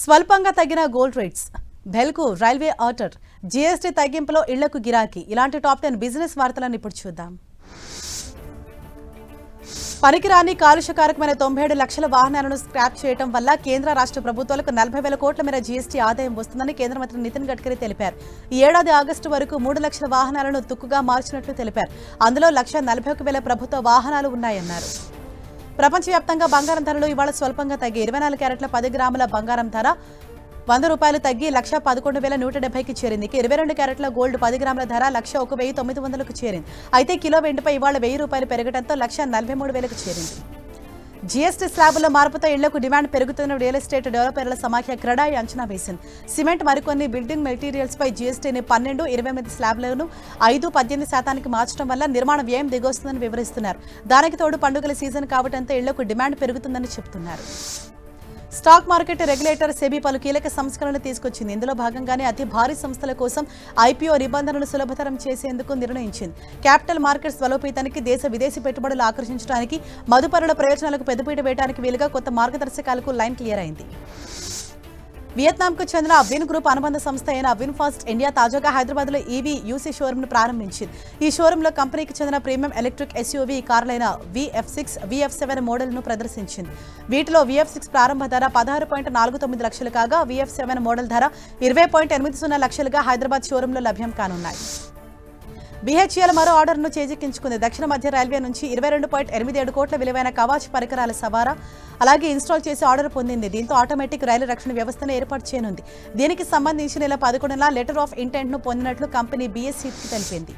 స్వల్పంగా తగ్గిన gold rates, బెల్కు రైల్వే ఆర్డర్, జీఎస్టీ తగ్గింపులో ఇళ్లకు గిరాకీ. ఇలాంటి టాప్ 10 బిజినెస్ వార్తలను ఇప్పుడు చూద్దాం. పనికిరాని కాలుష్యకారకమైన 97 లక్షల వాహనాలను స్క్రాప్ చేయడం వల్ల కేంద్ర రాష్ట్ర ప్రభుత్వాలకు 40,000 కోట్ల మేర జీఎస్టీ ఆదాయం వస్తుందని కేంద్ర మంత్రి నితిన్ గడ్కరీ తెలిపారు. ఈ ఏడాది ఆగస్టు వరకు 3 లక్షల వాహనాలను తుక్కుగా మార్చినట్లు తెలిపారు. అందులో 1,41,000 ప్రభుత్వ వాహనాలు ఉన్నాయన్నారు. ప్రపంచవ్యాప్తంగా బంగారం ధరలు ఇవాళ స్వల్పంగా తగ్గి 24 క్యారెట్ల 10 గ్రాముల బంగారం ధర ₹100 తగ్గి 1,11,170కి చేరింది. 22 క్యారెట్ల గోల్డ్ 10 గ్రాముల ధర 1,01,900కు చేరింది. అయితే కిలో వెండిపై ఇవాళ ₹1,000 పెరగడంతో 1,43,000కు చేరింది. జీఎస్టీ స్లాబుల మార్పుతో ఇళ్లకు డిమాండ్ పెరుగుతున్న రియల్ ఎస్టేట్ డెవలపర్ల సమాఖ్య క్రెడాయి అంచనా వేసింది. సిమెంట్ మరికొన్ని బిల్డింగ్ మెటీరియల్స్ పై జీఎస్టీని 12, 28 స్లాబ్లను 5, 18% మార్చడం వల్ల నిర్మాణ వ్యయం దిగొస్తుందని వివరిస్తున్నారు. దానికి తోడు పండుగల సీజన్ కావడంతో ఇళ్లకు డిమాండ్ పెరుగుతుందని చెబుతున్నారు. స్టాక్ మార్కెట్ రెగ్యులేటర్ సెబీ పలు కీలక సంస్కరణలు తీసుకొచ్చింది. ఇందులో భాగంగానే అతి భారీ సంస్థల కోసం ఐపీఓ నిబంధనలు సులభతరం చేసేందుకు నిర్ణయించింది. క్యాపిటల్ మార్కెట్స్ బలోపేతానికి, దేశ విదేశీ పెట్టుబడులు ఆకర్షించడానికి, మదుపరుల ప్రయోజనాలకు పెద్దపీట వేయడానికి వీలుగా కొత్త మార్గదర్శకాలకు లైన్ క్లియర్ అయింది. వియత్నాంకు చెందిన విన్ గ్రూప్ అనుబంధ సంస్థ అయిన విన్ఫాస్ట్ ఇండియా తాజాగా హైదరాబాద్లో ఈవీ యూసీ షోరూమ్ను ప్రారంభించింది. ఈ షోరూంలో కంపెనీకి చెందిన premium electric SUV కార్లైన VF6, VF7 మోడల్ను ప్రదర్శించింది. వీటిలో VF6 ప్రారంభ ధర 16.49 లక్షలు కాగా VF7 మోడల్ ధర 20.80 లక్షలుగా హైదరాబాద్ షోరూంలో లభ్యం కానున్నాయి. BHEL మరో ఆర్డర్ను చేజిక్కించుకుంది. దక్షిణ మధ్య రైల్వే నుంచి 22.87 కోట్ల విలువైన కవాచ్ పరికరాల సవారా అలాగే ఇన్స్టాల్ చేసి ఆర్డర్ పొందింది. దీంతో ఆటోమేటిక్ రైలు రక్షణ వ్యవస్థను ఏర్పాటు చేయనుంది. దీనికి సంబంధించి నెల 11న లెటర్ ఆఫ్ ఇంటెంట్ను పొందినట్లు కంపెనీ BSEకి తెలిపింది.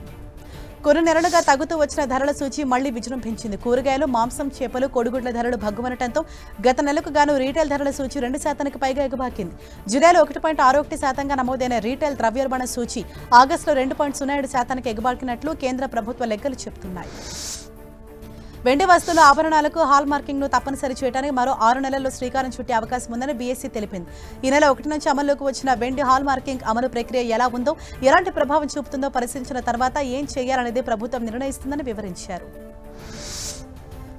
కొన్ని నెలలుగా తగ్గుతూ వచ్చిన ధరల సూచి మళ్లీ విజృంభించింది. కూరగాయలు, మాంసం, చేపలు, కోడిగుడ్ల ధరలు భగ్గుమనటంతో గత నెలకు గాను రీటైల్ ధరల సూచి 2%కి పైగా ఎగబాకింది. జూలైలో 1.61%గా నమోదైన రీటైల్ ద్రవ్యోల్బణ సూచి ఆగస్టులో 2.07%కి ఎగబాకినట్లు కేంద్ర ప్రభుత్వ లెక్కలు చెబుతున్నాయి. వెండి వస్తువుల ఆభరణాలకు హాల్ మార్కింగ్ను తప్పనిసరి చేయడానికి మరో 6 నెలల్లో శ్రీకారం చుట్టే అవకాశం ఉందని BSE తెలిపింది. ఈ నెల 1 నుంచి అమల్లోకి వచ్చిన వెండి హాల్ మార్కింగ్ అమలు ప్రక్రియ ఎలా ఉందో, ఎలాంటి ప్రభావం చూపుతుందో పరిశీలించిన తర్వాత ఏం చేయాలనేది ప్రభుత్వం నిర్ణయిస్తుందని వివరించారు.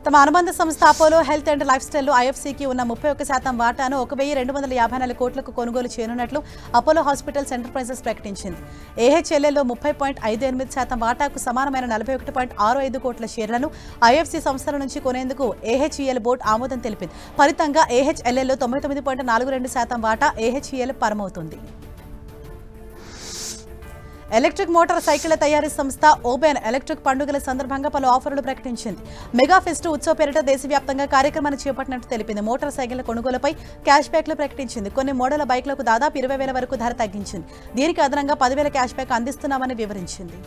తమ అనుబంధ సంస్థ అపోలో హెల్త్ అండ్ లైఫ్ స్టైల్లో IFCకి ఉన్న 31% వాటాను 1,254 కోట్లకు కొనుగోలు చేయనున్నట్లు అపోలో హాస్పిటల్స్ ఎంటర్ప్రైజెస్ ప్రకటించింది. AHLLలో 30.58% వాటాకు సమానమైన 41.65 కోట్ల షేర్లను IFC సంస్థల నుంచి కొనేందుకు AHEL బోర్డు ఆమోదం తెలిపింది. ఫలితంగా AHLLలో 99.42% వాటా AHEL పరమవుతుంది. ఎలక్ట్రిక్ మోటార్ సైకిళ్ల తయారీ సంస్థ ఓబెన్ ఎలక్ట్రిక్ పండుగల సందర్భంగా పలు ఆఫర్లు ప్రకటించింది. మెగా ఫెస్ట్ ఉత్సవ్ పేరిట దేశవ్యాప్తంగా కార్యక్రమాన్ని చేపట్టినట్టు తెలిపింది. మోటార్ సైకిళ్ల కొనుగోలుపై క్యాష్ బ్యాక్లు ప్రకటించింది. కొన్ని మోడళ్ల బైక్లకు దాదాపు 20,000 వరకు ధర తగ్గించింది. దీనికి అదనంగా 10,000 క్యాష్ బ్యాక్ అందిస్తున్నామని వివరించింది.